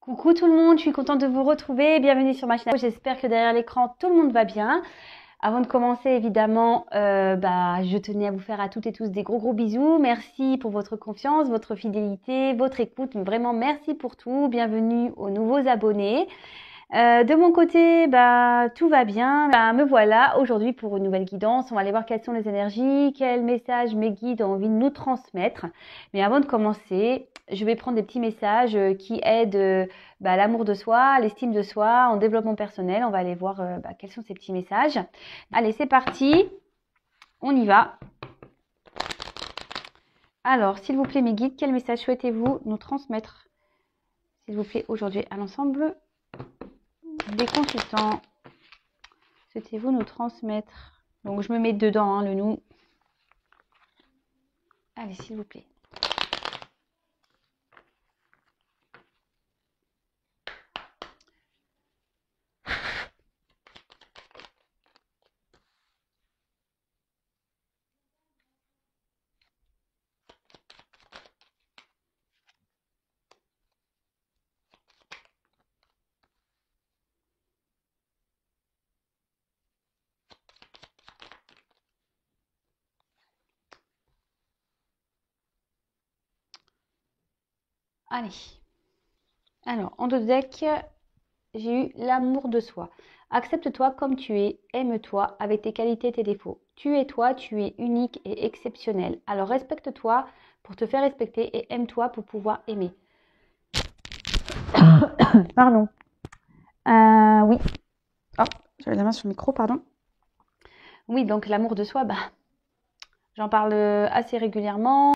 Coucou tout le monde, je suis contente de vous retrouver. Bienvenue sur ma chaîne. J'espère que derrière l'écran, tout le monde va bien. Avant de commencer, évidemment, je tenais à vous faire à toutes et tous des gros bisous. Merci pour votre confiance, votre fidélité, votre écoute. Vraiment, merci pour tout. Bienvenue aux nouveaux abonnés. De mon côté, tout va bien. Me voilà aujourd'hui pour une nouvelle guidance. On va aller voir quelles sont les énergies, quels messages mes guides ont envie de nous transmettre. Mais avant de commencer, je vais prendre des petits messages qui aident l'amour de soi, l'estime de soi, en développement personnel. On va aller voir quels sont ces petits messages. Allez, c'est parti. On y va. Alors, s'il vous plaît, mes guides, quel message souhaitez-vous nous transmettre, s'il vous plaît, aujourd'hui à l'ensemble des consultants? Souhaitez-vous nous transmettre? Donc, je me mets dedans, le nous. Allez, s'il vous plaît. Allez. Alors, en deux decks, j'ai eu l'amour de soi. Accepte-toi comme tu es, aime-toi avec tes qualités et tes défauts. Tu es toi, tu es unique et exceptionnel. Alors respecte-toi pour te faire respecter et aime-toi pour pouvoir aimer. Pardon. Oui. Oh, j'avais la main sur le micro, pardon. Oui, donc l'amour de soi, j'en parle assez régulièrement.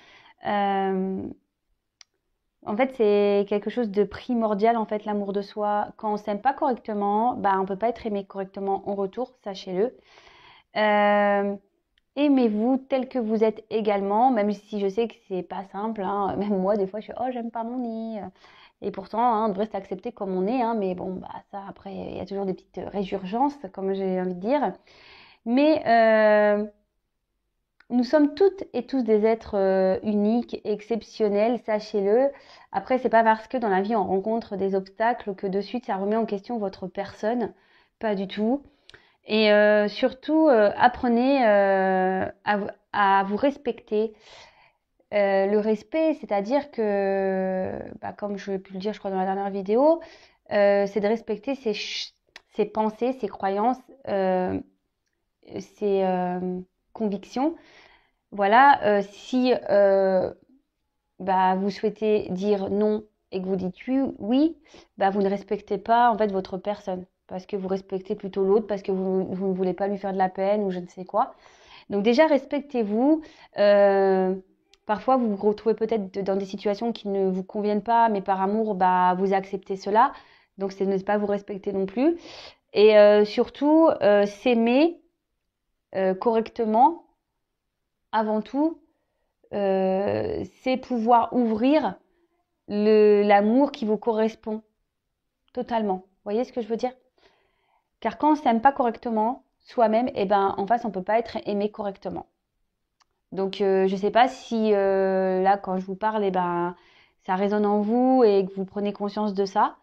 En fait, c'est quelque chose de primordial, en fait, l'amour de soi. Quand on s'aime pas correctement, on peut pas être aimé correctement en retour, sachez-le. Aimez-vous tel que vous êtes également, même si je sais que c'est pas simple, hein. Même moi, des fois, je suis « Oh, j'aime pas mon nez ». Et pourtant, on devrait s'accepter comme on est, mais bon, ça, après, il y a toujours des petites résurgences, comme j'ai envie de dire. Mais nous sommes toutes et tous des êtres uniques, exceptionnels, sachez-le. Après, c'est pas parce que dans la vie on rencontre des obstacles que de suite ça remet en question votre personne, pas du tout. Et surtout, apprenez à vous respecter. Le respect, c'est-à-dire que, comme je pu le dire, je crois, dans la dernière vidéo, c'est de respecter ses pensées, ses croyances, ses convictions. Voilà, si vous souhaitez dire non et que vous dites oui, vous ne respectez pas en fait votre personne parce que vous respectez plutôt l'autre, parce que vous ne voulez pas lui faire de la peine ou je ne sais quoi. Donc déjà, respectez-vous. Parfois, vous vous retrouvez peut-être dans des situations qui ne vous conviennent pas, mais par amour, vous acceptez cela. Donc, c'est ne pas vous respecter non plus. Et surtout, s'aimer correctement, avant tout, c'est pouvoir ouvrir l'amour qui vous correspond totalement. Vous voyez ce que je veux dire? Car quand on ne s'aime pas correctement, soi-même, en face, on ne peut pas être aimé correctement. Donc, je ne sais pas si là, quand je vous parle, ça résonne en vous et que vous prenez conscience de ça.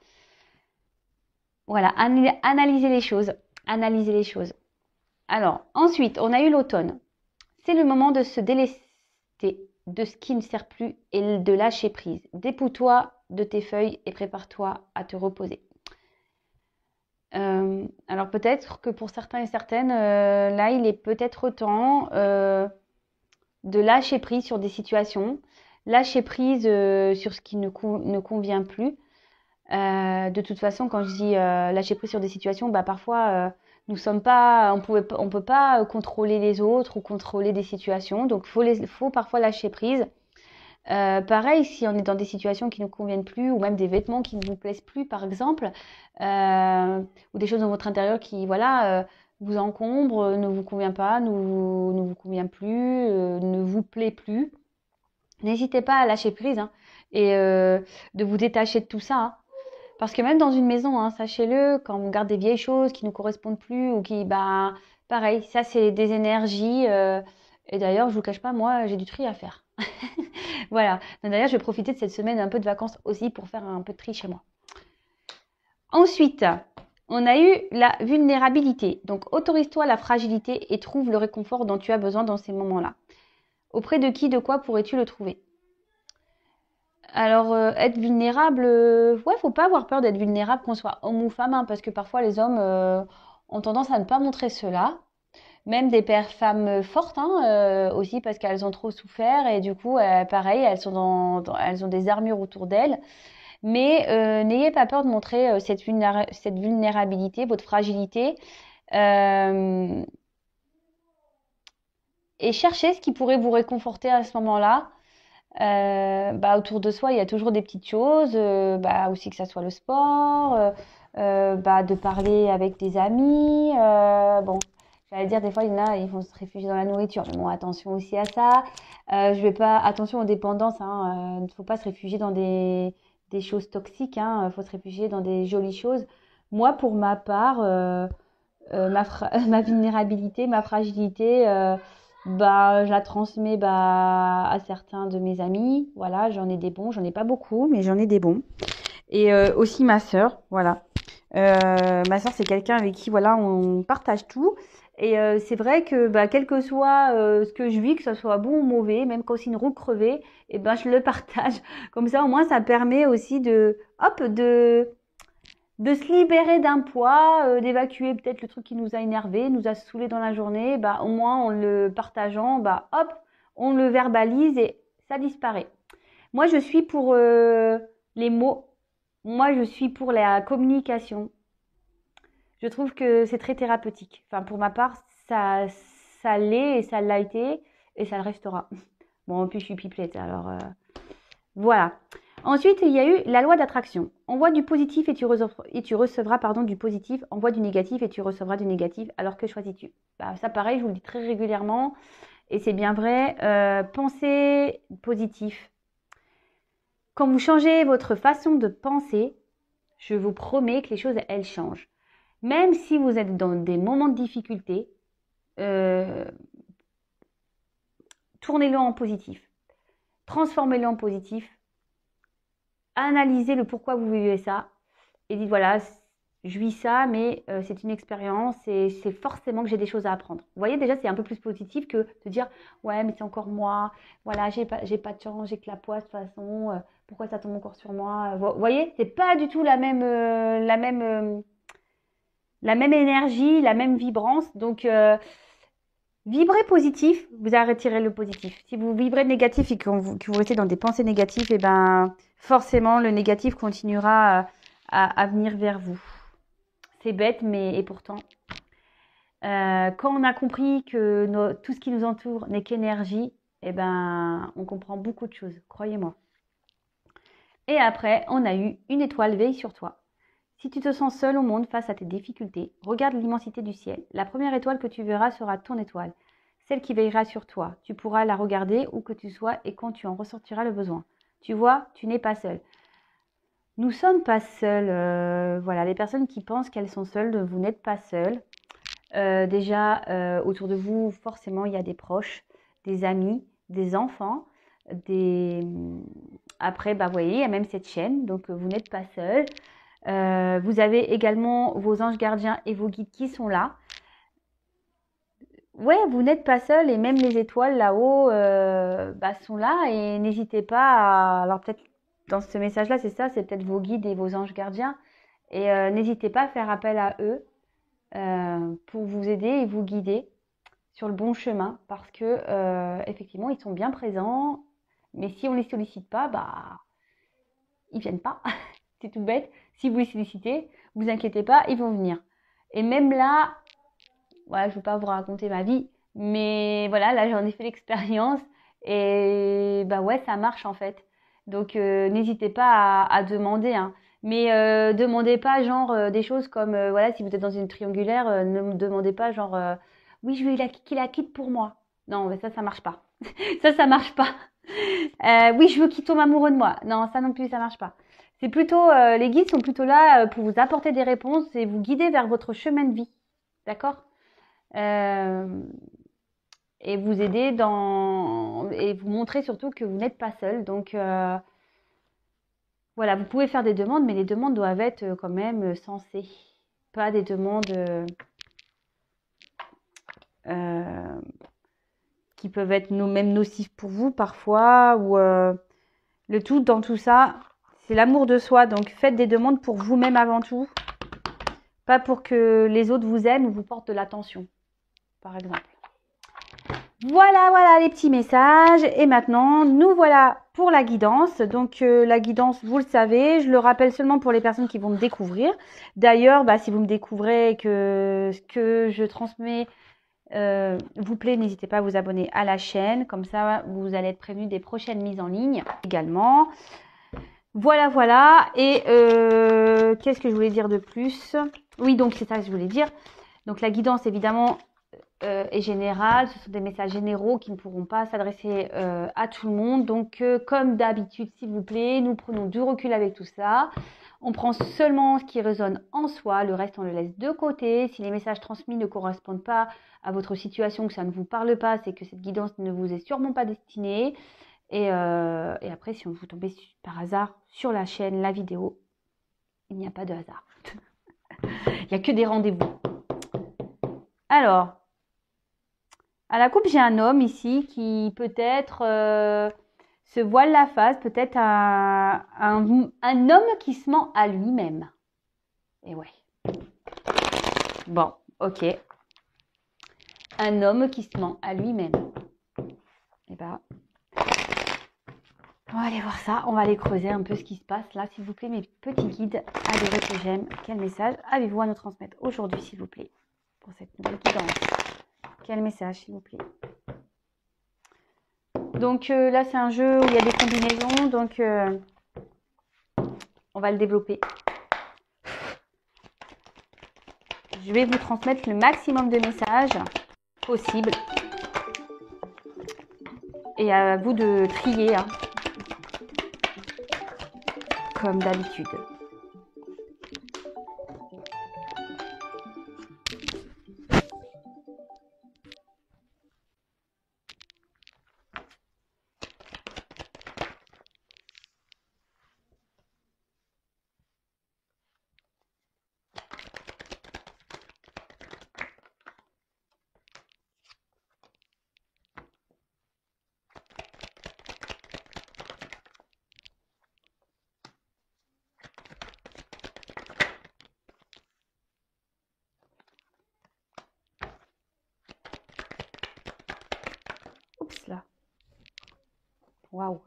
Voilà, analysez les choses. Analysez les choses. Alors, ensuite, on a eu l'automne. C'est le moment de se délester de ce qui ne sert plus et de lâcher prise. Dépouille-toi de tes feuilles et prépare-toi à te reposer. Alors peut-être que pour certains et certaines, là, il est peut-être temps de lâcher prise sur des situations, lâcher prise sur ce qui ne convient plus. De toute façon, quand je dis lâcher prise sur des situations, parfois nous sommes pas, on peut pas contrôler les autres ou contrôler des situations, donc faut parfois lâcher prise. Pareil, si on est dans des situations qui ne conviennent plus, ou même des vêtements qui ne vous plaisent plus, par exemple, ou des choses dans votre intérieur qui, vous encombrent, ne vous convient pas, ne vous convient plus, ne vous plaît plus. N'hésitez pas à lâcher prise et de vous détacher de tout ça. Parce que même dans une maison, sachez-le, quand on garde des vieilles choses qui ne nous correspondent plus ou qui, pareil, ça c'est des énergies. Et d'ailleurs, je vous cache pas, moi, j'ai du tri à faire. Voilà. D'ailleurs, je vais profiter de cette semaine un peu de vacances aussi pour faire un peu de tri chez moi. Ensuite, on a eu la vulnérabilité. Donc, autorise-toi la fragilité et trouve le réconfort dont tu as besoin dans ces moments-là. Auprès de qui, de quoi pourrais-tu le trouver? Alors, être vulnérable, ouais, faut pas avoir peur d'être vulnérable, qu'on soit homme ou femme, hein, parce que parfois les hommes ont tendance à ne pas montrer cela. Même des pères femmes fortes, hein, aussi parce qu'elles ont trop souffert et du coup, pareil, elles sont elles ont des armures autour d'elles. Mais n'ayez pas peur de montrer cette vulnérabilité, votre fragilité, euh, et cherchez ce qui pourrait vous réconforter à ce moment-là. Bah, autour de soi, il y a toujours des petites choses, bah, aussi que ça soit le sport, bah, de parler avec des amis. Bon, j'allais dire, des fois, il y en a, ils vont se réfugier dans la nourriture. Mais bon, attention aussi à ça. Je vais pas, attention aux dépendances, hein. Il ne faut pas se réfugier dans des choses toxiques, hein. Il faut se réfugier dans des jolies choses. Moi, pour ma part, ma vulnérabilité, ma fragilité, bah, je la transmets bah, à certains de mes amis. Voilà, j'en ai des bons, j'en ai pas beaucoup, mais j'en ai des bons. Et aussi ma sœur, voilà. Ma sœur, c'est quelqu'un avec qui voilà, on partage tout. Et c'est vrai que bah, quel que soit ce que je vis, que ce soit bon ou mauvais, même quand c'est une roue crevée, et ben je le partage. Comme ça, au moins, ça permet aussi hop, de se libérer d'un poids, d'évacuer peut-être le truc qui nous a énervé, nous a saoulé dans la journée, bah au moins en le partageant, bah hop, on le verbalise et ça disparaît. Moi, je suis pour les mots. Moi, je suis pour la communication. Je trouve que c'est très thérapeutique. Enfin, pour ma part, ça l'est et ça l'a été et ça le restera. Bon, en plus, je suis pipelette, alors voilà. Ensuite, il y a eu la loi d'attraction. Envoie du positif et tu recevras pardon, du positif. Envoie du négatif et tu recevras du négatif. Alors que choisis-tu? Bah, ça, pareil, je vous le dis très régulièrement. Et c'est bien vrai. Pensez positif. Quand vous changez votre façon de penser, je vous promets que les choses, elles changent. Même si vous êtes dans des moments de difficulté, euh, tournez-le en positif. Transformez-le en positif. Analysez le pourquoi vous vivez ça et dites voilà, je vis ça, mais c'est une expérience et c'est forcément que j'ai des choses à apprendre. Vous voyez, déjà, c'est un peu plus positif que de dire ouais, mais c'est encore moi, voilà, j'ai pas de chance, j'ai que la poisse de toute façon, pourquoi ça tombe encore sur moi? Vous voyez, c'est pas du tout la même énergie, la même vibrance. Donc, vibrez positif, vous arrêterez le positif. Si vous vibrez négatif et que vous restez dans des pensées négatives, et ben forcément le négatif continuera à venir vers vous. C'est bête, mais et pourtant. Quand on a compris que tout ce qui nous entoure n'est qu'énergie, eh ben on comprend beaucoup de choses, croyez-moi. Et après, on a eu une étoile veille sur toi. Si tu te sens seul au monde face à tes difficultés, regarde l'immensité du ciel. La première étoile que tu verras sera ton étoile, celle qui veillera sur toi. Tu pourras la regarder où que tu sois et quand tu en ressentiras le besoin. Tu vois, tu n'es pas seul. Nous ne sommes pas seuls. Voilà, les personnes qui pensent qu'elles sont seules, vous n'êtes pas seules. Déjà, autour de vous, forcément, il y a des proches, des amis, des enfants, des... Après, bah, vous voyez, il y a même cette chaîne, donc vous n'êtes pas seul. Vous avez également vos anges gardiens et vos guides qui sont là. Ouais, vous n'êtes pas seul et même les étoiles là-haut bah, sont là et n'hésitez pas à... Alors peut-être dans ce message-là, c'est ça, c'est peut-être vos guides et vos anges gardiens. Et n'hésitez pas à faire appel à eux pour vous aider et vous guider sur le bon chemin parce que effectivement, ils sont bien présents. Mais si on les sollicite pas, bah ils viennent pas. C'est tout bête. Si vous les sollicitez, vous inquiétez pas, ils vont venir. Et même là, voilà, je ne veux pas vous raconter ma vie, mais voilà, là j'en ai fait l'expérience et bah ouais, ça marche en fait. Donc n'hésitez pas à demander, hein. Mais demandez pas genre des choses comme voilà, si vous êtes dans une triangulaire, ne me demandez pas genre oui, je veux qu'il la quitte pour moi. Non, mais ça marche pas. Ça marche pas. Oui, je veux qu'il tombe amoureux de moi. Non, ça non plus, ça marche pas. C'est plutôt les guides sont plutôt là pour vous apporter des réponses et vous guider vers votre chemin de vie. D'accord? Euh, et vous aider et vous montrer surtout que vous n'êtes pas seul. Donc Voilà, vous pouvez faire des demandes, mais les demandes doivent être quand même sensées. Pas des demandes qui peuvent être même nocives pour vous parfois. Ou le tout dans tout ça, c'est l'amour de soi. Donc faites des demandes pour vous-même avant tout. Pas pour que les autres vous aiment ou vous portent de l'attention, par exemple. Voilà, voilà les petits messages. Et maintenant, nous voilà pour la guidance. Donc, la guidance, vous le savez, je le rappelle seulement pour les personnes qui vont me découvrir. D'ailleurs, si vous me découvrez et que ce que je transmets vous plaît, n'hésitez pas à vous abonner à la chaîne. Comme ça, vous allez être prévenu des prochaines mises en ligne également. Voilà, voilà. Et qu'est-ce que je voulais dire de plus? Oui, donc c'est ça que je voulais dire. Donc, la guidance, évidemment, est générale. Ce sont des messages généraux qui ne pourront pas s'adresser à tout le monde. Donc, comme d'habitude, s'il vous plaît, nous prenons du recul avec tout ça. On prend seulement ce qui résonne en soi. Le reste, on le laisse de côté. Si les messages transmis ne correspondent pas à votre situation, que ça ne vous parle pas, c'est que cette guidance ne vous est sûrement pas destinée. Et après, si vous tombez par hasard sur la chaîne, la vidéo, il n'y a pas de hasard. Il n'y a que des rendez-vous. Alors, à la coupe, j'ai un homme ici qui peut-être se voile la face, peut-être un homme qui se ment à lui-même. Et ouais. Bon, ok. Un homme qui se ment à lui-même. Et on va aller voir ça. On va aller creuser un peu ce qui se passe là. S'il vous plaît, mes petits guides, adorés que j'aime. Quel message avez-vous à nous transmettre aujourd'hui, s'il vous plaît, pour cette nouvelle guidance? Quel message, s'il vous plaît? Donc là, c'est un jeu où il y a des combinaisons. Donc, on va le développer. Je vais vous transmettre le maximum de messages possible. Et à vous de trier, hein, comme d'habitude. Oups là. Waouh.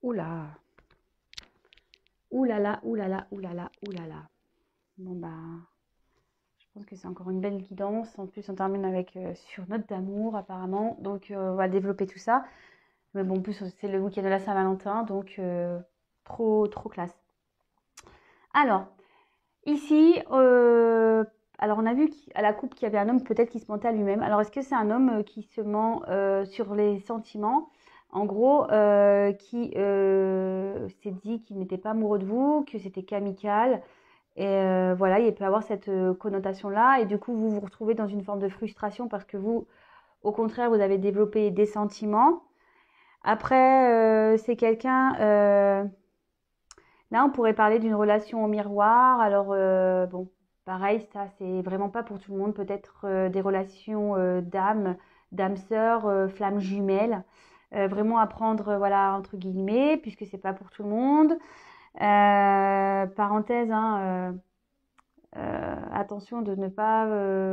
Oula. Oulala, oulala, oulala, oulala. Bon je pense que c'est encore une belle guidance. En plus, on termine avec sur note d'amour apparemment. Donc, on va développer tout ça. Mais bon, en plus, c'est le week-end de la Saint-Valentin. Donc, trop, trop classe. Alors, ici, alors on a vu à la coupe qu'il y avait un homme peut-être qui se mentait à lui-même. Alors, est-ce que c'est un homme qui se ment sur les sentiments? En gros, qui s'est dit qu'il n'était pas amoureux de vous, que c'était qu'amical. Et voilà, il peut avoir cette connotation-là. Et du coup, vous vous retrouvez dans une forme de frustration parce que vous, au contraire, vous avez développé des sentiments. Après, c'est quelqu'un... là, on pourrait parler d'une relation au miroir. Alors, bon, pareil, ça, c'est vraiment pas pour tout le monde. Peut-être des relations d'âme sœur, flammes jumelles. Vraiment apprendre, voilà, entre guillemets, puisque c'est pas pour tout le monde. Parenthèse, hein, attention de ne pas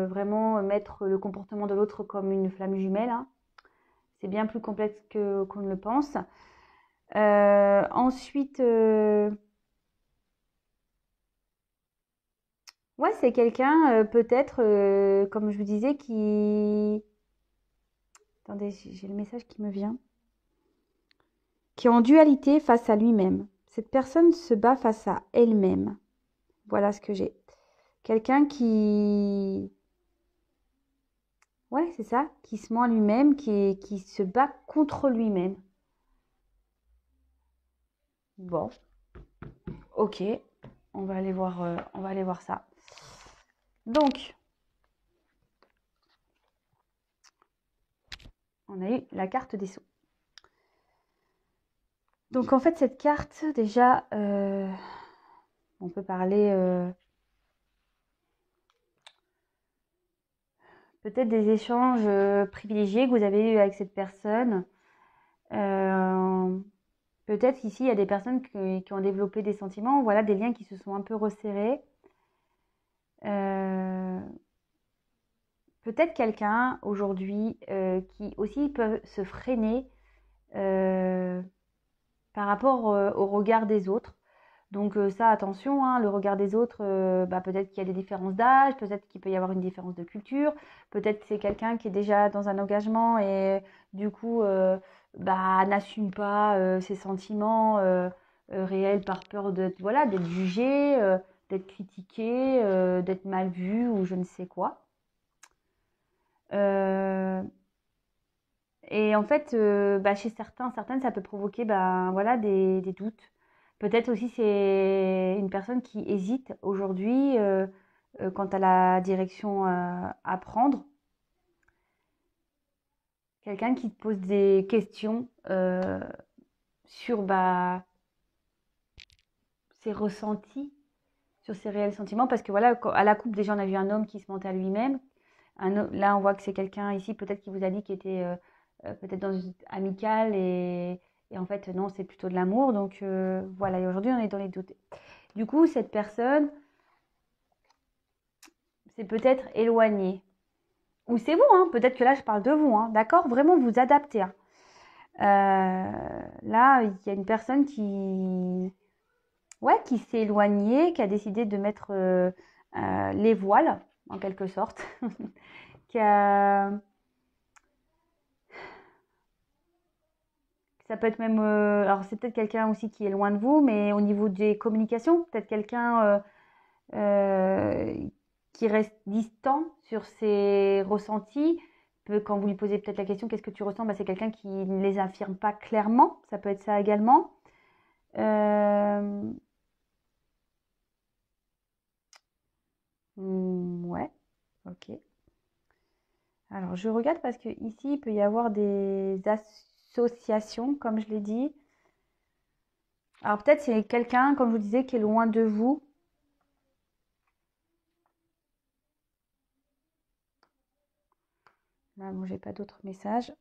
vraiment mettre le comportement de l'autre comme une flamme jumelle, hein. C'est bien plus complexe qu'on ne le pense. Ensuite, ouais, c'est quelqu'un peut-être, comme je vous disais, qui... Attendez, j'ai le message qui me vient. Qui est en dualité face à lui-même. Cette personne se bat face à elle-même. Voilà ce que j'ai. Quelqu'un qui... Ouais, c'est ça, qui se ment à lui-même, qui se bat contre lui-même. Bon, ok, on va aller voir ça. Donc, on a eu la carte des sceaux. Donc en fait, cette carte, déjà, on peut parler peut-être des échanges privilégiés que vous avez eus avec cette personne. Euh, Peut-être ici, il y a des personnes qui ont développé des sentiments, voilà, des liens qui se sont un peu resserrés. Euh, Peut-être quelqu'un aujourd'hui qui aussi peut se freiner euh, par rapport au regard des autres. Donc ça, attention, hein, le regard des autres, bah, peut-être qu'il y a des différences d'âge, peut-être qu'il peut y avoir une différence de culture, peut-être que c'est quelqu'un qui est déjà dans un engagement et du coup bah, n'assume pas ses sentiments réels par peur d'être voilà, d'être jugé, d'être critiqué, d'être mal vu ou je ne sais quoi. Euh, et en fait, bah, chez certains, certaines, ça peut provoquer bah, voilà, des doutes. Peut-être aussi c'est une personne qui hésite aujourd'hui quant à la direction à prendre. Quelqu'un qui te pose des questions sur bah, ses ressentis, sur ses réels sentiments. Parce que voilà, à la coupe, déjà, on a vu un homme qui se mentait à lui-même. Là, on voit que c'est quelqu'un ici, peut-être qui vous a dit qu'il était peut-être dans une amicale et en fait, non, c'est plutôt de l'amour. Donc voilà, et aujourd'hui, on est dans les doutes. Du coup, cette personne s'est peut-être éloignée. Ou c'est vous, hein, peut-être que là, je parle de vous, hein, d'accord? Vraiment, vous adaptez. Hein. Là, il y a une personne ouais, qui s'est éloignée, qui a décidé de mettre les voiles, en quelque sorte, qui a Ça peut être même, alors c'est peut-être quelqu'un aussi qui est loin de vous, mais au niveau des communications, peut-être quelqu'un qui reste distant sur ses ressentis. Quand vous lui posez peut-être la question, qu'est-ce que tu ressens? Bah, c'est quelqu'un qui ne les affirme pas clairement. Ça peut être ça également. Euh, ouais, ok. Alors je regarde parce que ici il peut y avoir des associations, comme je l'ai dit. Alors peut-être c'est quelqu'un, comme je vous disais, qui est loin de vous. Là, bon, j'ai pas d'autres messages.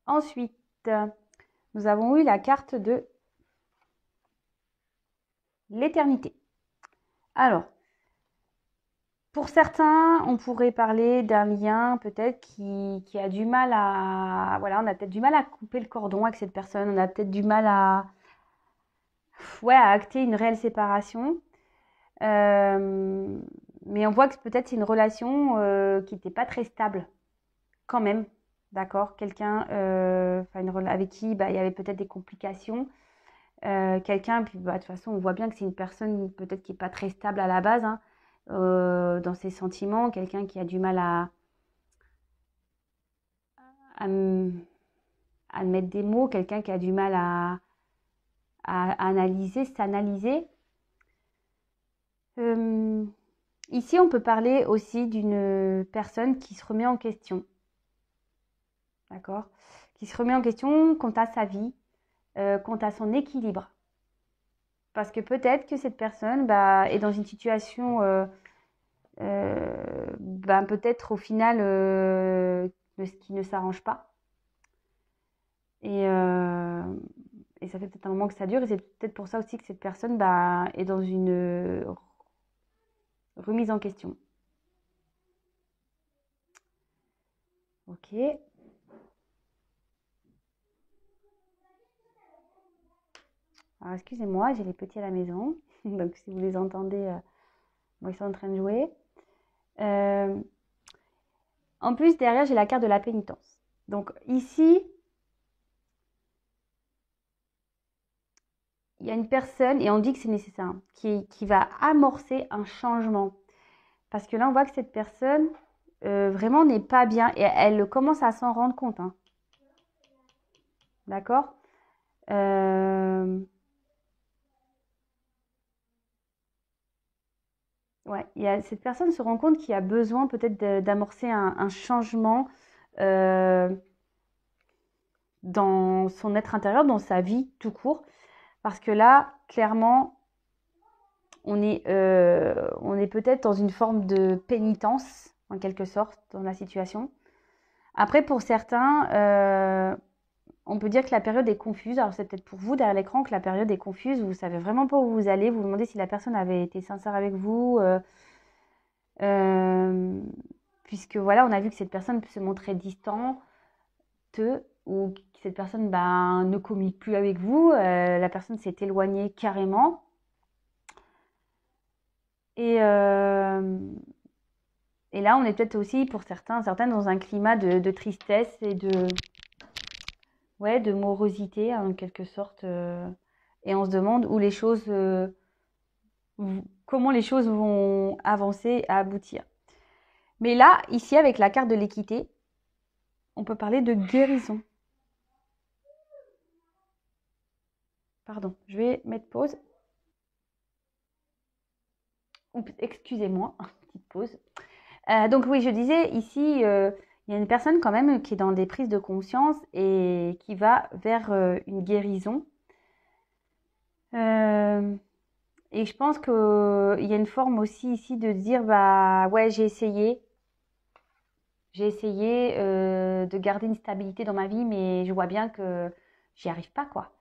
Ensuite, nous avons eu la carte de l'éternité. Alors, pour certains, on pourrait parler d'un lien peut-être qui a du mal à... Voilà, on a peut-être du mal à couper le cordon avec cette personne. On a peut-être du mal ouais, à acter une réelle séparation. Euh, mais on voit que peut-être c'est une relation qui n'était pas très stable quand même. D'accord? Quelqu'un avec qui bah, il y avait peut-être des complications. Quelqu'un, puis bah, de toute façon, on voit bien que c'est une personne peut-être qui n'est pas très stable à la base hein, dans ses sentiments, quelqu'un qui a du mal à, à mettre des mots, quelqu'un qui a du mal à analyser, s'analyser. Euh, Ici, on peut parler aussi d'une personne qui se remet en question, d'accord? Qui se remet en question quant à sa vie, quant à son équilibre. Parce que peut-être que cette personne bah, est dans une situation ben peut-être au final ce qui ne s'arrange pas. Et, euh, et ça fait peut-être un moment que ça dure. Et c'est peut-être pour ça aussi que cette personne bah, est dans une remise en question. Ok. Alors excusez-moi, j'ai les petits à la maison. Donc si vous les entendez, moi ils sont en train de jouer. Euh, En plus, derrière, j'ai la carte de la pénitence. Donc ici, il y a une personne, et on dit que c'est nécessaire, hein, qui va amorcer un changement. Parce que là, on voit que cette personne, vraiment n'est pas bien et elle commence à s'en rendre compte. Hein. D'accord? Euh, ouais, cette personne se rend compte qu'il y a besoin peut-être d'amorcer un changement. Euh, dans son être intérieur, dans sa vie tout court. Parce que là, clairement, on est peut-être dans une forme de pénitence, en quelque sorte, dans la situation. Après, pour certains, on peut dire que la période est confuse. Alors, c'est peut-être pour vous, derrière l'écran, que la période est confuse. Vous ne savez vraiment pas où vous allez. Vous vous demandez si la personne avait été sincère avec vous. Euh, puisque, voilà, on a vu que cette personne se montrait distante ou que cette personne ne communique plus avec vous. La personne s'est éloignée carrément. Et, et là, on est peut-être aussi, pour certaines, dans un climat de tristesse et de morosité, en quelque sorte. Et on se demande comment les choses vont avancer, aboutir. Mais là, ici, avec la carte de l'équité, on peut parler de guérison. Pardon, je vais mettre pause. Oups, excusez-moi, petite pause. Donc oui, je disais ici, il y a une personne quand même qui est dans des prises de conscience et qui va vers une guérison. Et je pense qu'il y a une forme aussi ici de dire, bah ouais, j'ai essayé de garder une stabilité dans ma vie, mais je vois bien que j'y arrive pas, quoi.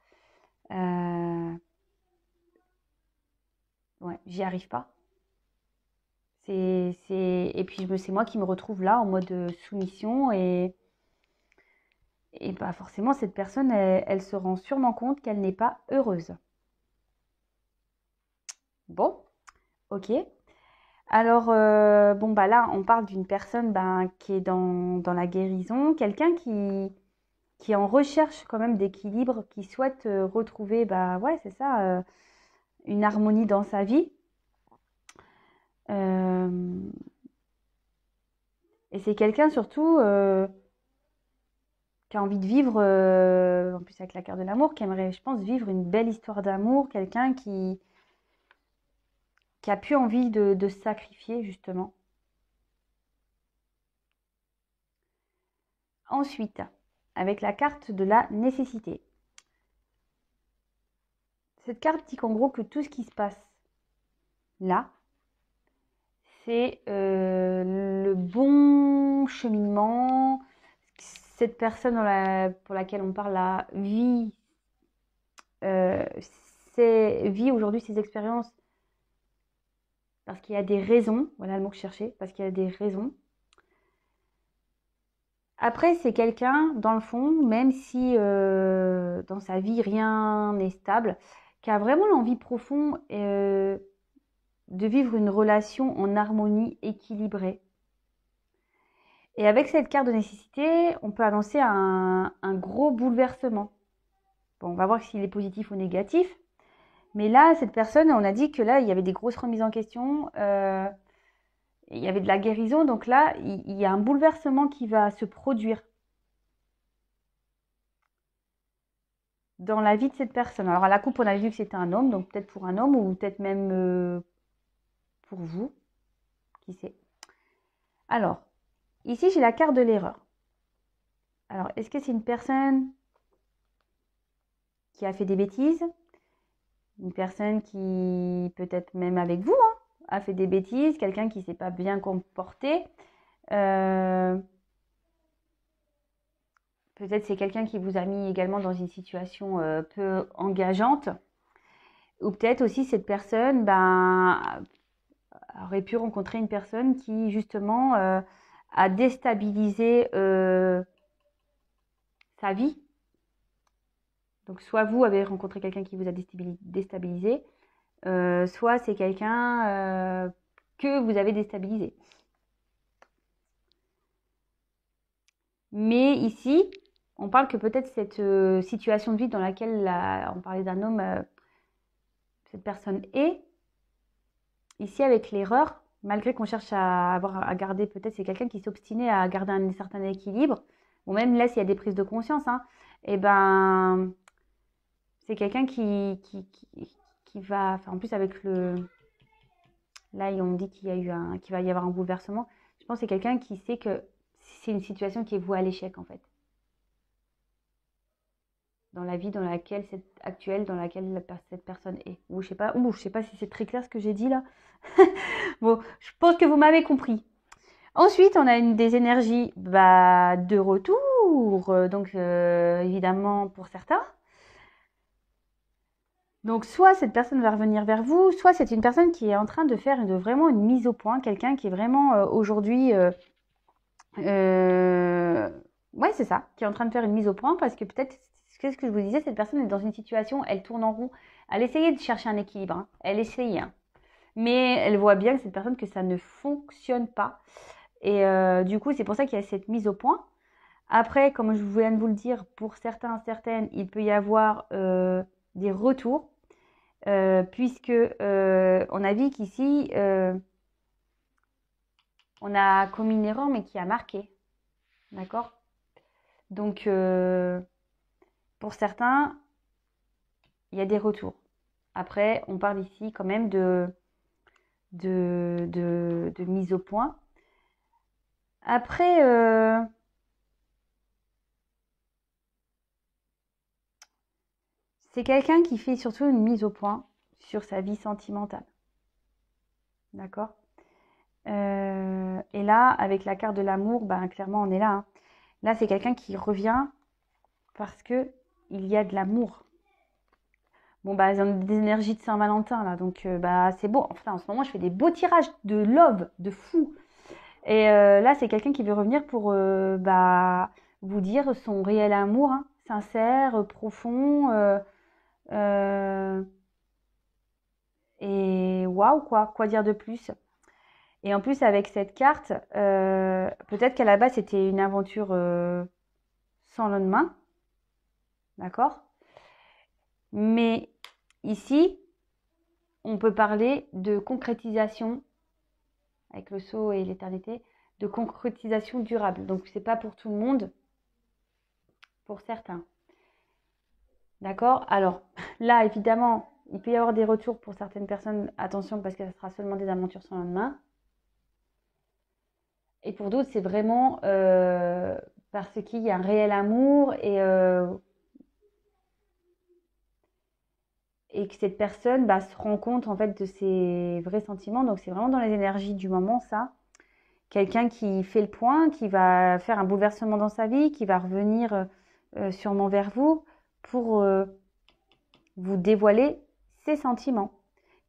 Ouais, j'y arrive pas. Et puis c'est moi qui me retrouve là en mode soumission et bah forcément cette personne, elle se rend sûrement compte qu'elle n'est pas heureuse. Bon, ok. Alors, bon, bah là, on parle d'une personne qui est dans la guérison, quelqu'un qui est en recherche quand même d'équilibre, qui souhaite retrouver, bah ouais, c'est ça, une harmonie dans sa vie. Euh, et c'est quelqu'un surtout qui a envie de vivre, en plus avec la carte de l'amour, qui aimerait, je pense, vivre une belle histoire d'amour, quelqu'un qui a plus envie de se sacrifier, justement. Ensuite, avec la carte de la nécessité. Cette carte dit qu'en gros que tout ce qui se passe là, c'est le bon cheminement. Cette personne pour laquelle on parle la vie, vit aujourd'hui ses expériences parce qu'il y a des raisons. Voilà le mot que je cherchais, parce qu'il y a des raisons. Après, c'est quelqu'un, dans le fond, même si dans sa vie rien n'est stable, qui a vraiment l'envie profonde de vivre une relation en harmonie équilibrée. Et avec cette carte de nécessité, on peut annoncer un gros bouleversement. Bon, on va voir s'il est positif ou négatif. Mais là, cette personne, on a dit que là, il y avait des grosses remises en question. Il y avait de la guérison. Donc là, il y a un bouleversement qui va se produire dans la vie de cette personne. Alors à la coupe, on a vu que c'était un homme, donc peut-être pour un homme ou peut-être même pour vous, qui sait. Alors, ici, j'ai la carte de l'erreur. Alors, est-ce que c'est une personne qui a fait des bêtises? Une personne qui, peut-être même avec vous, a fait des bêtises, quelqu'un qui ne s'est pas bien comporté. Peut-être c'est quelqu'un qui vous a mis également dans une situation peu engageante. Ou peut-être aussi cette personne aurait pu rencontrer une personne qui justement a déstabilisé sa vie. Donc soit vous avez rencontré quelqu'un qui vous a déstabilisé, soit c'est quelqu'un que vous avez déstabilisé. Mais ici, on parle que peut-être cette situation de vie dans laquelle on parlait d'un homme, cette personne est, ici avec l'erreur, malgré qu'on cherche à garder, peut-être c'est quelqu'un qui s'obstinait à garder un certain équilibre, ou même là s'il y a des prises de conscience, et ben c'est quelqu'un qui va, enfin en plus avec là on dit qu'il va y avoir un bouleversement, je pense que c'est quelqu'un qui sait que c'est une situation qui est vouée à l'échec en fait. dans la vie actuelle dans laquelle cette personne est. Ou je sais pas si c'est très clair ce que j'ai dit là. Bon, je pense que vous m'avez compris. Ensuite, on a des énergies de retour, donc évidemment pour certains. Donc soit cette personne va revenir vers vous, soit c'est une personne qui est en train de faire vraiment une mise au point, quelqu'un qui est vraiment aujourd'hui... ouais, c'est ça, qui est en train de faire une mise au point parce que peut-être, c'est ce que je vous disais, cette personne est dans une situation, elle tourne en rond. Elle essayait de chercher un équilibre, hein. Elle essayait, hein. Mais elle voit bien que cette personne, que ça ne fonctionne pas. Et du coup, c'est pour ça qu'il y a cette mise au point. Après, comme je viens de vous le dire, pour certains, certaines, il peut y avoir des retours, puisque on a vu qu'ici, on a commis une erreur, mais qui a marqué. D'accord? Donc, pour certains, il y a des retours. Après, on parle ici quand même de mise au point. Après, c'est quelqu'un qui fait surtout une mise au point sur sa vie sentimentale. D'accord? Et là, avec la carte de l'amour, clairement, on est là, hein. Là, c'est quelqu'un qui revient parce que il y a de l'amour. Bon, ils ont des énergies de Saint-Valentin, là, donc c'est beau. Enfin, en ce moment, je fais des beaux tirages de love, de fou. Et là, c'est quelqu'un qui veut revenir pour vous dire son réel amour, hein, sincère, profond. Et waouh, quoi dire de plus? Et en plus, avec cette carte, peut-être qu'à la base, c'était une aventure sans lendemain, d'accord? Mais ici, on peut parler de concrétisation, avec le sceau et l'éternité, de concrétisation durable. Donc, c'est pas pour tout le monde, pour certains. D'accord? Alors, là, évidemment, il peut y avoir des retours pour certaines personnes. Attention, parce que ça sera seulement des aventures sans lendemain. Et pour d'autres, c'est vraiment parce qu'il y a un réel amour et que cette personne se rend compte en fait de ses vrais sentiments. Donc c'est vraiment dans les énergies du moment, ça. Quelqu'un qui fait le point, qui va faire un bouleversement dans sa vie, qui va revenir sûrement vers vous pour vous dévoiler ses sentiments.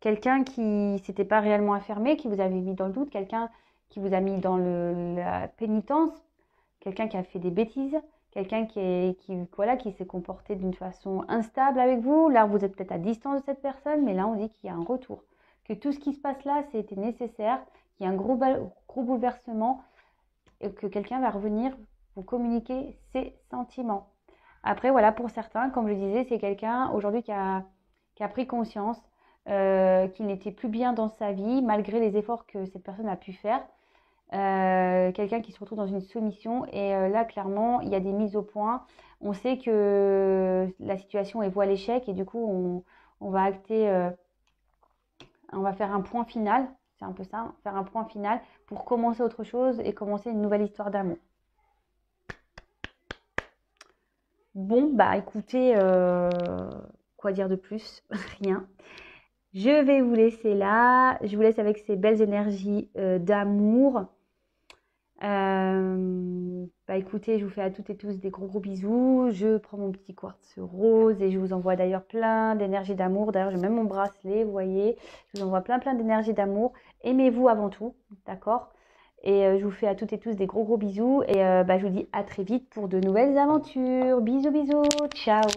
Quelqu'un qui s'était pas réellement affirmé, qui vous avait mis dans le doute, quelqu'un qui vous a mis dans la pénitence, quelqu'un qui a fait des bêtises, quelqu'un qui s'est comporté d'une façon instable avec vous. Là, vous êtes peut-être à distance de cette personne, mais là, on dit qu'il y a un retour. Que tout ce qui se passe là, c'était nécessaire, qu'il y a un gros bouleversement et que quelqu'un va revenir vous communiquer ses sentiments. Après, voilà, pour certains, comme je disais, c'est quelqu'un aujourd'hui qui a pris conscience qu'il n'était plus bien dans sa vie, malgré les efforts que cette personne a pu faire. Quelqu'un qui se retrouve dans une soumission et là clairement il y a des mises au point. On sait que la situation est vouée à l'échec et du coup on va acter, on va faire un point final, c'est un peu ça, faire un point final pour commencer autre chose et commencer une nouvelle histoire d'amour. Bon écoutez, quoi dire de plus? Rien. Je vais vous laisser là, je vous laisse avec ces belles énergies d'amour. Écoutez, je vous fais à toutes et tous des gros bisous. Je prends mon petit quartz rose et je vous envoie d'ailleurs plein d'énergie d'amour. D'ailleurs, j'ai même mon bracelet, vous voyez. Je vous envoie plein d'énergie d'amour. Aimez-vous avant tout, d'accord? Et je vous fais à toutes et tous des gros bisous. Et je vous dis à très vite pour de nouvelles aventures. Bisous, ciao!